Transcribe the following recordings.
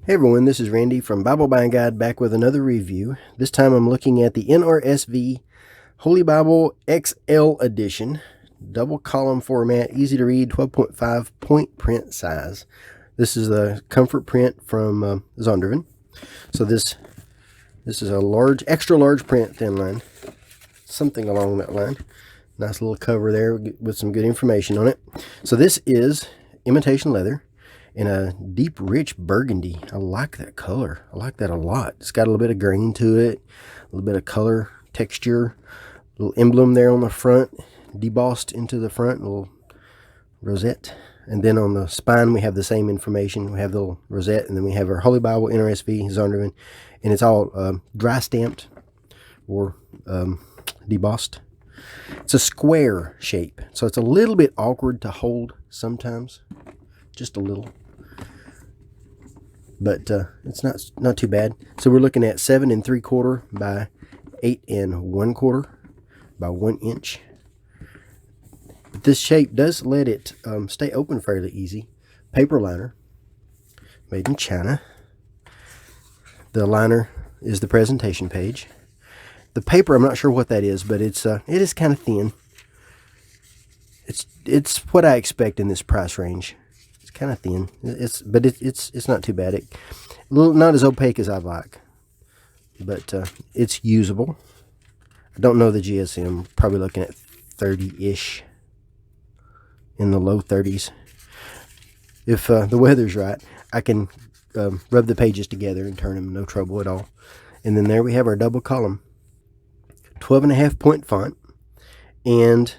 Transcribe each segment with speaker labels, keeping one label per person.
Speaker 1: Hey everyone, this is Randy from Bible Buying Guide back with another review. This time I'm looking at the NRSV Holy Bible XL Edition, double column format, easy to read, 12.5 point print size. This is the comfort print from Zondervan. So this is a large, extra large print, thin line, something along that line. Nice little cover there with some good information on it. So this is imitation leather in a deep, rich burgundy. I like that color. I like that a lot. It's got a little bit of grain to it, a little bit of color, texture, little emblem there on the front, debossed into the front, a little rosette. And then on the spine, we have the same information. We have the little rosette, and then we have our Holy Bible, NRSV, Zondervan, and it's all dry stamped or debossed. It's a square shape, so it's a little bit awkward to hold sometimes, just a little. But it's not too bad. So we're looking at 7 3/4 by 8 1/4 by 1 inch. But this shape does let it stay open fairly easy. Paper liner, made in China. The liner is the presentation page. The paper, I'm not sure what that is, but it is kind of thin. It's what I expect in this price range. Kind of thin, but it's not too bad. Not as opaque as I'd like, but it's usable. I don't know the GSM. Probably looking at 30-ish, in the low 30s. If the weather's right, I can rub the pages together and turn them, no trouble at all. And then there we have our double column, 12.5 point font, and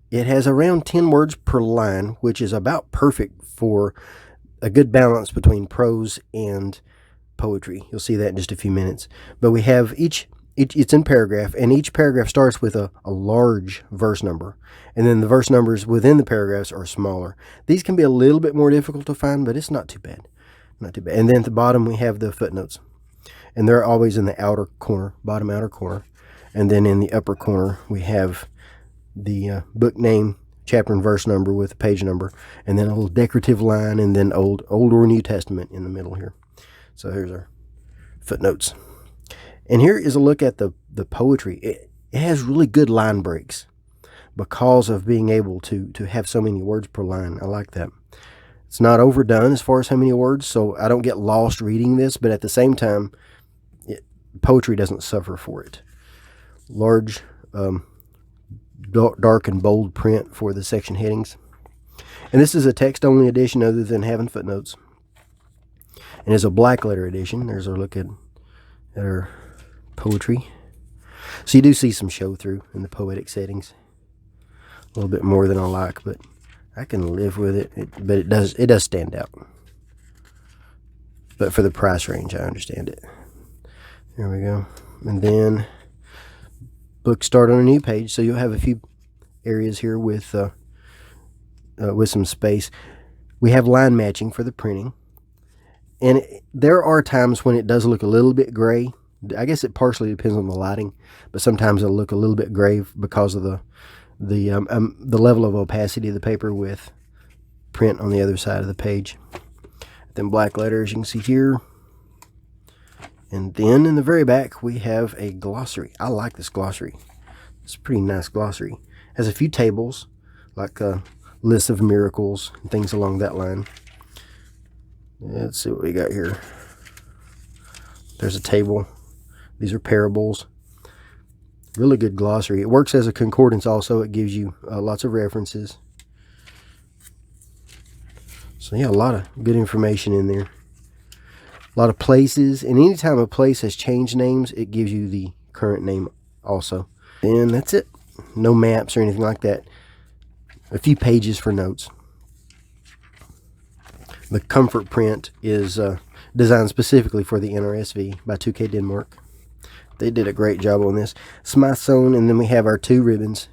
Speaker 1: it has around 10 words per line, which is about perfect for a good balance between prose and poetry. You'll see that in just a few minutes. But we have it's in paragraph, and each paragraph starts with a large verse number. And then the verse numbers within the paragraphs are smaller. These can be a little bit more difficult to find, but it's not too bad. Not too bad. And then at the bottom we have the footnotes. And they're always in the outer corner, bottom outer corner. And then in the upper corner we have the book name, chapter and verse number with a page number, and then a little decorative line, and then Old or New Testament in the middle here. So here's our footnotes. And here is a look at the poetry. It has really good line breaks because of being able to have so many words per line. I like that. It's not overdone as far as how many words, so I don't get lost reading this, but at the same time, poetry doesn't suffer for it. Large, dark and bold print for the section headings. And this is a text-only edition other than having footnotes. And it's a black letter edition. There's our look at our poetry. So you do see some show-through in the poetic settings. A little bit more than I like, but I can live with it. But it does stand out. But for the price range, I understand it. There we go. And then book start on a new page, so you'll have a few areas here with some space. We have line matching for the printing, and there are times when it does look a little bit gray. I guess it partially depends on the lighting, but sometimes it'll look a little bit gray because of the level of opacity of the paper with print on the other side of the page. Then black letters, you can see here. And then in the very back, we have a glossary. I like this glossary. It's a pretty nice glossary. It has a few tables, like lists of miracles and things along that line. Let's see what we got here. There's a table. These are parables. Really good glossary. It works as a concordance also. It gives you lots of references. So yeah, a lot of good information in there. A lot of places, and anytime a place has changed names, it gives you the current name also. And that's it. No maps or anything like that. A few pages for notes. The comfort print is designed specifically for the NRSV by 2K Denmark. They did a great job on this. Smythe sewn, and then we have our two ribbons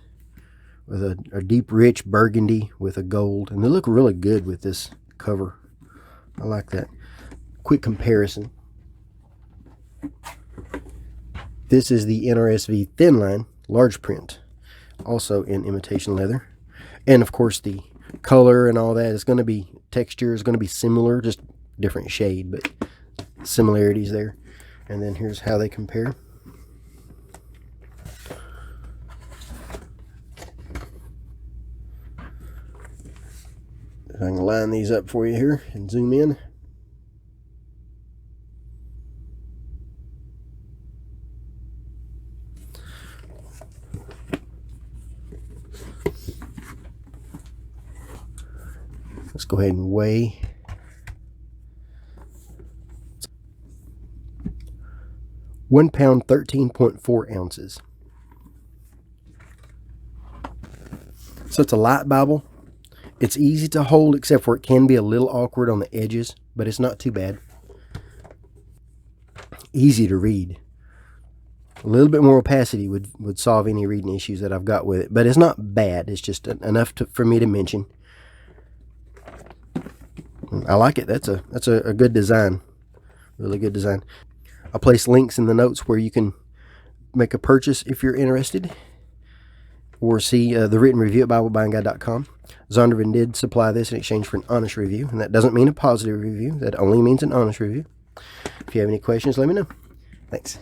Speaker 1: with a deep, rich burgundy with a gold. And they look really good with this cover. I like that. Quick comparison. This is the NRSV thin line, large print, also in imitation leather. And of course the color and all that is going to be, texture is going to be similar, just different shade, but similarities there. And then here's how they compare. I can line these up for you here and zoom in. Let's go ahead and weigh. £1 13.4 ounces. So it's a light Bible. It's easy to hold, except for it can be a little awkward on the edges, but it's not too bad. Easy to read. A little bit more opacity would solve any reading issues that I've got with it, but it's not bad. It's just enough for me to mention. I like it. That's a good design. Really good design. I'll place links in the notes where you can make a purchase if you're interested, or see the written review at BibleBuyingGuide.com. Zondervan did supply this in exchange for an honest review, and that doesn't mean a positive review. That only means an honest review. If you have any questions, let me know. Thanks.